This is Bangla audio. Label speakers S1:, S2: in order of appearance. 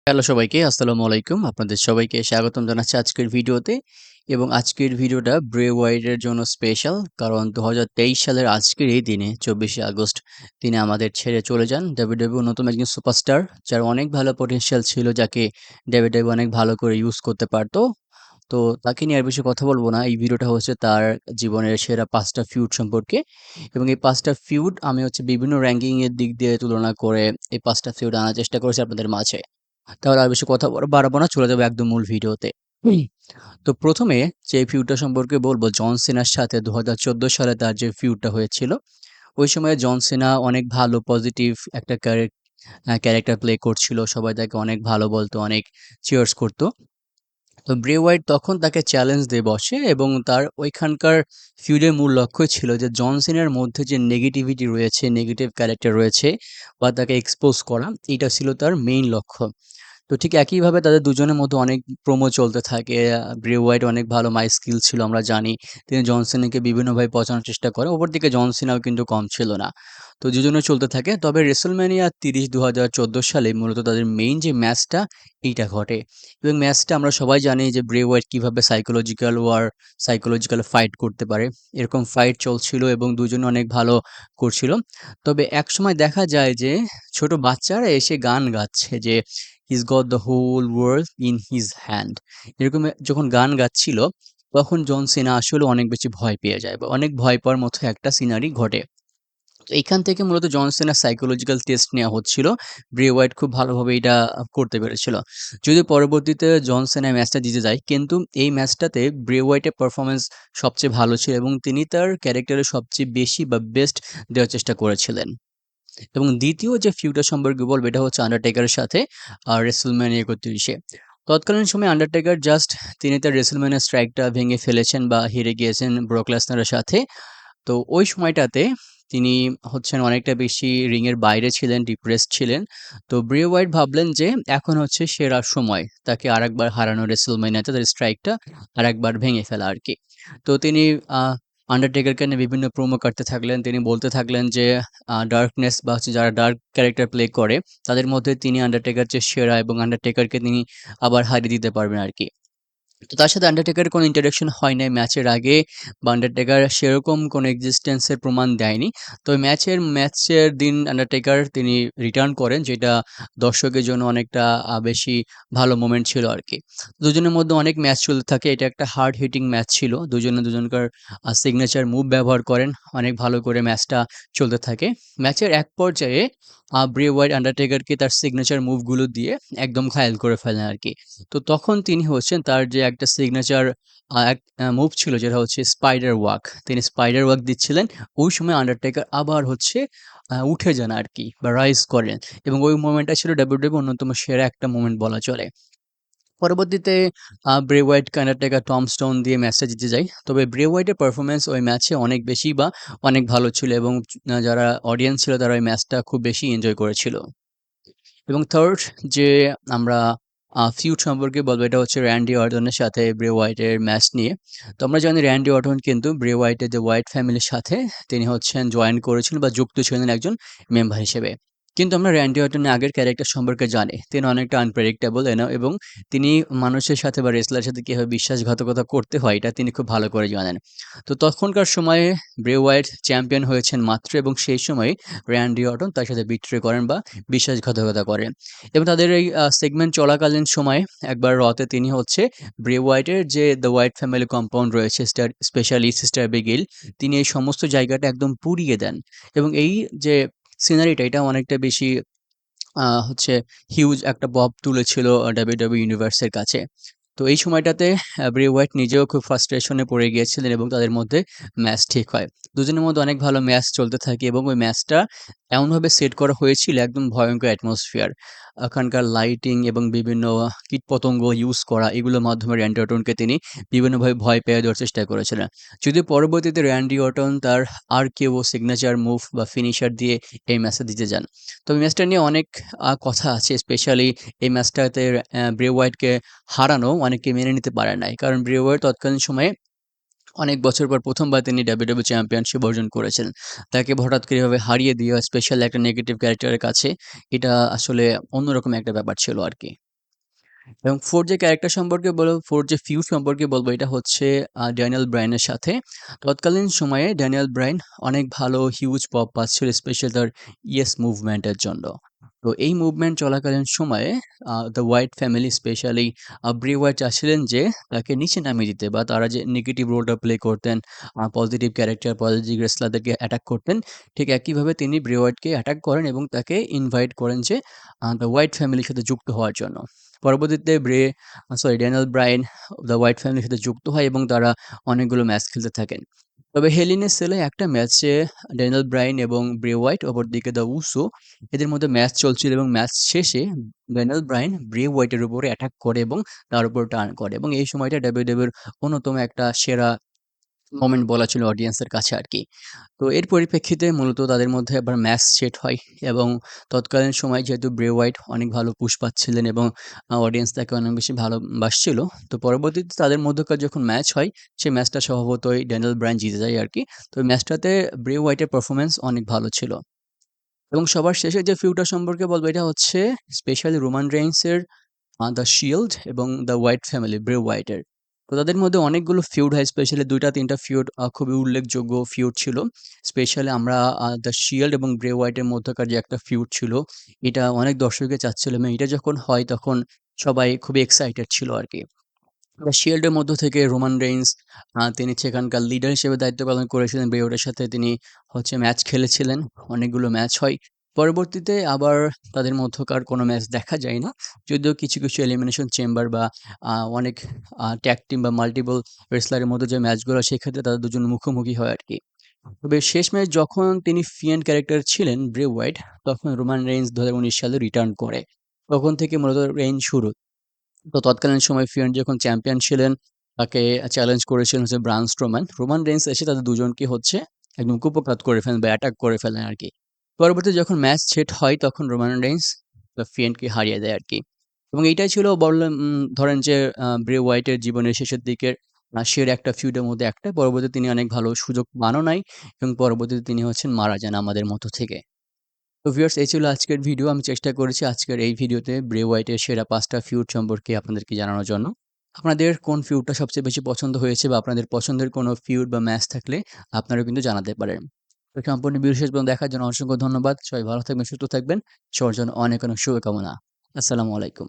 S1: হ্যালো সবাইকে, আসসালামু আলাইকুম। আপনাদের সবাইকে স্বাগতম জানাচ্ছি আজকের ভিডিওতে এবং আজকের ভিডিওটা ব্রে ওয়াইটের জন্য স্পেশাল। কারণ ২০২৩ সালের আজকের এই দিনে ২৪শে আগস্ট তিনি আমাদের ছেড়ে চলে যান। ডাব্লিউডাব্লিউইর অন্যতম একজন সুপারস্টার, যার অনেক ভালো পটেনশিয়াল ছিল, যাকে ডাব্লিউডাব্লিউই অনেক ভালো করে ইউজ করতে পারত। তো তাকে নিয়ে আর বেশি কথা বলব না। এই ভিডিওটা হচ্ছে তার জীবনের সেরা ৫ টা ফিউড সম্পর্কে এবং এই ৫ টা ফিউড আমি বিভিন্ন র‍্যাঙ্কিং এর দিক দিয়ে তুলনা করে এই ৫ টা ফিউড আনার চেষ্টা করেছি আপনাদের মাঝে। তাহলে আর বেশি কথা বাড়াবো না, চলে যাবো একদম মূল ভিডিওতে। তো ১ম এ যে ফিউডটা সম্পর্কে বলব, জন সিনার সাথে ২০১৪ সালে তার যে ফিউডটা হয়েছিল, ওই সময়ে জন সিনা অনেক ভালো পজিটিভ একটা ক্যারেক্টার প্লে করছিল। সবাই তাকে অনেক ভালো বলতো, অনেক চিয়ার্স করত। তো ব্রে ওয়াইট তখন তাকে চ্যালেঞ্জ দিয়ে বসে এবং তার ওইখানকার ফিউডের মূল লক্ষ্যই ছিল যে জন সিনার মধ্যে যে নেগেটিভিটি রয়েছে, নেগেটিভ ক্যারেক্টার রয়েছে বা তাকে এক্সপোজ করা, এটা ছিল তার মেইন লক্ষ্য। তো ঠিক একইভাবে তাদের দুজনের মধ্যে অনেক প্রোমো চলতে থাকে। ব্রে ওয়াইট অনেক ভালো মাইক স্কিল ছিল, আমরা জানি। তিনি জন সিনাকে বিভিন্নভাবে পচানোর চেষ্টা করে। অপরদিকে জন সিনাও কিন্তু কম ছিল না। তো দুজনে চলতে থাকে। তবে WrestleMania ৩০ ২০১৪ সালে মূলত তাদের মেইন যে ম্যাচটা, এইটা ঘটে এবং ম্যাচটা আমরা সবাই জানি যে ব্রে ওয়াইট কীভাবে সাইকোলজিক্যাল ফাইট করতে পারে। এরকম ফাইট চলছিল এবং দুজনে অনেক ভালো করছিল। তবে একসময় দেখা যায় যে ছোট বাচ্চারা এসে গান গাচ্ছে যে "He's got the whole world in his hand" এরকম যখন গান গাচ্ছিল, তখন জন সিনা আসলে অনেক বেশি ভয় পেয়ে যায় বা অনেক ভয় পাওয়ার মতো একটা সিনারি ঘটে। তো এইখান থেকে মূলত জন সিনার সাইকোলজিক্যাল টেস্ট নেওয়া হচ্ছিল। ব্রে ওয়াইট খুব ভালোভাবে এটা করতে পেরেছিল। যদিও পরবর্তীতে জন সিনা ম্যাচটা জিতে যায়, কিন্তু এই ম্যাচটাতে ব্রে ওয়াইটের পারফরম্যান্স সবচেয়ে ভালো ছিল এবং তিনি তার ক্যারেক্টারে সবচেয়ে বেশি বা বেস্ট দেওয়ার চেষ্টা করেছিলেন। এবং দ্বিতীয় যে ফিউডটা সম্পর্কে বলবো, এটা হচ্ছে আন্ডারটেকারের সাথে WrestleMania ৩১ এ। তৎকালীন সময়ে আন্ডারটেকার জাস্ট তিনি তার WrestleMania স্ট্রাইকটা ভেঙে ফেলেছেন বা হেরে গিয়েছেন ব্রক লেসনারের সাথে। তো ওই সময়টাতে তিনি হচ্ছেন অনেকটা বেশি রিংয়ের বাইরে ছিলেন, ডিপ্রেসড ছিলেন। তো ব্রে ওয়াইট ভাবলেন যে এখন হচ্ছে সেরা সময় তাকে আরেকবার হারানো, WrestleMania-তে তার স্ট্রাইকটা আরেকবার ভেঙে ফেলা আরকি। তো তিনি আ আন্ডারটেকারকে নিয়ে বিভিন্ন প্রোমো কাটতে থাকলেন। তিনি বলতে থাকলেন যে ডার্কনেস বা হচ্ছে যারা ডার্ক ক্যারেক্টার প্লে করে, তাদের মধ্যে তিনি আন্ডারটেকার যে সেরা এবং আন্ডারটেকারকে তিনি আবার হারিয়ে দিতে পারবেন আরকি। তো তার সাথে আন্ডারটেকারের কোনো ইন্টারেকশন হয় নাই ম্যাচের আগে বা আন্ডারটেকার সেরকম কোনো এক্সিস্টেন্স এর প্রমাণ দেয়নি। তো ম্যাচের দিন আন্ডারটেকার তিনি রিটার্ন করেন, যেটা দর্শকের জন্য অনেকটা বেশি ভালো মোমেন্ট ছিল আরকি। দুজনের মধ্যে অনেক ম্যাচ চলতে থাকে। এটা একটা হার্ড হিটিং ম্যাচ ছিল। দুজনে দুজনকার সিগনেচার মুভ ব্যবহার করেন। অনেক ভালো করে ম্যাচটা চলতে থাকে। ম্যাচের এক পর্যায়ে ব্রে ওয়াইট আন্ডারটেকারকে তার সিগনেচার মুভগুলো দিয়ে একদম ঘায়েল করে ফেলেন আরকি। তো তখন তিনি হচ্ছেন তার যে একটা সিগনেচার এক মুভ ছিল, যেটা হচ্ছে স্পাইডার ওয়াক। তিনি স্পাইডার ওয়াক দিচ্ছিলেন। ওই সময় আন্ডারটেকার আবার হচ্ছে উঠে যান আরকি বা রাইজ করেন এবং ওই মোমেন্টটা ছিল ডাব্লিউডাব্লিউইর অন্যতম সেরা একটা মোমেন্ট বলা চলে। পরবর্তীতে ব্রে ওয়াইটকে আন্ডারটেকার টম স্টোন দিয়ে ম্যাচটা জিতে যায়। তবে ব্রে ওয়াইটের পারফরম্যান্স ওই ম্যাচে অনেক বেশি বা অনেক ভালো ছিল এবং যারা অডিয়েন্স ছিল তারা ওই ম্যাচটা খুব বেশি এনজয় করেছিল। এবং 3rd যে আমরা ফিউড সম্পর্কে বলবো, এটা হচ্ছে র‍্যান্ডি অর্টনের সাথে ব্রে ওয়াইটের ম্যাচ নিয়ে। তো আমরা জানি র‍্যান্ডি অর্টন কিন্তু ব্রে ওয়াইটের যে ওয়াইট ফ্যামিলির সাথে তিনি হচ্ছেন জয়েন করেছিলেন বা যুক্ত ছিলেন একজন মেম্বার হিসেবে। কিন্তু আমরা র‍্যান্ডি অর্টনের আগের ক্যারেক্টার সম্পর্কে জানি। তিনি অনেকটা আনপ্রেডিক্টেবল এবং তিনি মানুষের সাথে বা রেসলারের সাথে কিভাবে বিশ্বাসঘাতকতা করতে হয়, এটা তিনি খুব ভালো করে জানেন। তো তখনকার সময়ে ব্রে ওয়াইট চ্যাম্পিয়ন হয়েছেন মাত্র এবং সেই সময়ে র‍্যান্ডি অর্টন তার সাথে বিট্রে করেন বা বিশ্বাসঘাতকতা করেন। এবং তাদের এই সেগমেন্ট চলাকালীন সময়ে একবার তে তিনি হচ্ছে ব্রে ওয়াইটের যে দ্য হোয়াইট ফ্যামিলি কম্পাউন্ড রয়েছে, স্পেশালি সিস্টার অ্যাবিগেইল, তিনি এই সমস্ত জায়গাটা একদম পুড়িয়ে দেন এবং এই যে সিনারিটা, এটা অনেকটা বেশি হচ্ছে হিউজ একটা প্রভাব তুলেছিল ডাব্লিউডাব্লিউই ইউনিভার্সের কাছে। তো এই সময়টাতে ব্রে ওয়াইট নিজেও খুব ফ্রাস্ট্রেশন এ পড়ে গিয়েছিলেন এবং তাদের মধ্যে ম্যাচ ঠিক হয়। দুজনের মধ্যে অনেক ভালো ম্যাচ চলতে থাকে এবং ওই ম্যাচটা এমনভাবে সেট করা হয়েছিল, একদম ভয়ঙ্কর অ্যাটমসফিয়ার। ওখানকার লাইটিং এবং বিভিন্ন কীটপতঙ্গ ইউজ করা, এগুলোর মাধ্যমে র‍্যান্ডি অর্টনকে তিনি বিভিন্নভাবে ভয় পেয়ে দেওয়ার চেষ্টা করেছিলেন। যদিও পরবর্তীতে র‍্যান্ডি অর্টন তার RKO সিগনেচার মুভ বা ফিনিশার দিয়ে এই ম্যাচটা জিতে যান। তবে ম্যাচটা নিয়ে অনেক কথা আছে। স্পেশালি এই ম্যাচটাতে ব্রে ওয়াইটকে হারানো অনেকে মেনে নিতে পারে নাই। কারণ ব্রে ওয়াইট তৎকালীন সময়ে অনেক বছর পর ১ম বার তিনি ডাব্লিউডাব্লিউই চ্যাম্পিয়নশিপ অর্জন করেছেন। তাকে হঠাৎ করে এভাবে হারিয়ে দেওয়া, স্পেশাল একটা নেগেটিভ ক্যারেক্টারের কাছে, এটা আসলে অন্যরকম একটা ব্যাপার ছিল আরকি। এবং 4 যে ক্যারেক্টার সম্পর্কে বলব, 4 যে ফিউড সম্পর্কে বলবো এটা হচ্ছে ড্যানিয়েল ব্রায়ানের সাথে। তৎকালীন সময়ে ড্যানিয়েল ব্রায়ান অনেক ভালো হিউজ পপ পাচ্ছিল স্পেশালি তার ইয়েস মুভমেন্টের জন্য। তো এই মুভমেন্ট চলাকালীন সময়ে the Wyatt family specially Bray Wyatt চাচ্ছিলেন যে তাকে নিচে নামিয়ে দিতে বা তারা যে নেগেটিভ রোলটা প্লে করতেন, পজিটিভ ক্যারেক্টার, পজিটিভ রেসলারদেরকে অ্যাটাক করতেন। ঠিক একইভাবে তিনি ব্রে হোয়াইটকে অ্যাটাক করেন এবং তাকে ইনভাইট করেন যে দ্য হোয়াইট ফ্যামিলির সাথে যুক্ত হওয়ার জন্য। পরবর্তীতে ড্যানিয়েল ব্রায়ান দ্য হোয়াইট ফ্যামিলির সাথে যুক্ত হয় এবং তারা অনেকগুলো ম্যাচ খেলতে থাকেন। তবে হেল ইন এ সেলে একটা ম্যাচে ড্যানিয়েল ব্রায়ান এবং ব্রে হোয়াইট, অপরদিকে দ্য উসো, এদের মধ্যে ম্যাচ চলছিল এবং ম্যাচ শেষে ড্যানিয়েল ব্রায়ান ব্রে হোয়াইটের উপরে অ্যাটাক করে এবং তার উপর টার্ন করে এবং এই সময়টা ডাব্লিউডাব্লিউই এর অন্যতম একটা সেরা মোমেন্ট বলা ছিল অডিয়েন্সের কাছে আরকি। তো এর পরিপ্রেক্ষিতে মূলত তাদের মধ্যে আবার ম্যাচ সেট হয় এবং তৎকালীন সময়ে যেহেতু ব্রে হোয়াইট অনেক ভালো পুশ পাচ্ছিলেন এবং অডিয়েন্স তাকে অনেক বেশি ভালোবাসছিল। তো পরবর্তীতে তাদের মধ্যকার যখন ম্যাচ হয়, সেই ম্যাচটা স্বভাবতই ড্যানিয়েল ব্রায়ান জিতে যায় আরকি। তো ওই ম্যাচটাতে ব্রে হোয়াইটের পারফরম্যান্স অনেক ভালো ছিল। এবং সবার শেষে যে ফিউডটা সম্পর্কে বলব এটা হচ্ছে স্পেশালি রোমান রেইন্সের দ্য শিল্ড এবং দ্য হোয়াইট ফ্যামিলি, ব্রে হোয়াইটের। তো তাদের মধ্যে অনেকগুলো ফিউড হয়, স্পেশালি ২ টা ৩ টা ফিউড খুবই উল্লেখযোগ্য ফিউড ছিল। স্পেশালি আমরা দ্য শিল্ড এবং ব্রে হোয়াইটের মধ্যকার যে একটা ফিউড ছিল, এটা অনেক দর্শকই চাচ্ছিল এবং এটা যখন হয় তখন সবাই খুবই এক্সাইটেড ছিল আরকি। দ্য শিল্ডের মধ্য থেকে রোমান রেইন্স তিনি সেখানকার লিডার হিসেবে দায়িত্ব পালন করেছিলেন। ব্রে হোয়াইটের সাথে তিনি হচ্ছে ম্যাচ খেলেছিলেন। অনেকগুলো ম্যাচ হয়। পরবর্তীতে আবার তাদের মধ্যকার কোনো ম্যাচ দেখা যায় না। যদিও কিছু এলিমিনেশন চেম্বার বা অনেক ট্যাগ টিম বা মাল্টিপল রেসলারের মধ্যে যে ম্যাচগুলো সেক্ষেত্রে তারা দুজন মুখোমুখি হয় আরকি। তবে শেষ ম্যাচ যখন তিনি ফিয়েন্ড ক্যারেক্টার ছিলেন ব্রে হোয়াইট, তখন রোমান রেইন্স ২০১৯ সালে রিটার্ন করে। তখন থেকে মূলত রেইন শুরু। তো তৎকালীন সময়ে ফিয়েন্ড যখন চ্যাম্পিয়ন ছিলেন, তাকে চ্যালেঞ্জ করেছিলেন হচ্ছে ব্রান স্ট্রোম্যান। রোমান রেইন্স এসে তাদের দুজনকে হচ্ছে একদম কুপোকাত করে ফেলেন বা অ্যাটাক করে ফেলেন আরকি। পরবর্তীতে যখন ম্যাচ সেট হয় তখন রোমান রেইন্স ফিয়েন্ডকে হারিয়ে দেয় আরকি। এবং এইটাই ছিল বললাম ধরেন যে ব্রে হোয়াইটের জীবনের শেষের দিকের সেরা একটা ফিউডের মধ্যে একটা। পরবর্তীতে তিনি অনেক ভালো সুযোগ পানও নাই এবং পরবর্তীতে তিনি হচ্ছেন মারা যান আমাদের মধ্য থেকে। তো ভিউয়ার্স এই ছিল আজকের ভিডিও। আমি চেষ্টা করেছি আজকের এই ভিডিওতে ব্রে হোয়াইটের সেরা ৫ টা ফিউড সম্পর্কে আপনাদেরকে জানানোর জন্য। আপনাদের কোন ফিউডটা সবচেয়ে বেশি পছন্দ হয়েছে বা আপনাদের পছন্দের কোনো ফিউড বা ম্যাচ থাকলে আপনারাও কিন্তু জানাতে পারেন। তো সম্পূর্ণ ভিডিও শেষ পর্যন্ত দেখার জন্য অসংখ্য ধন্যবাদ। সবাই ভালো থাকবেন, সুস্থ থাকবেন। সবার জন্য অনেক শুভকামনা। আসসালামু আলাইকুম।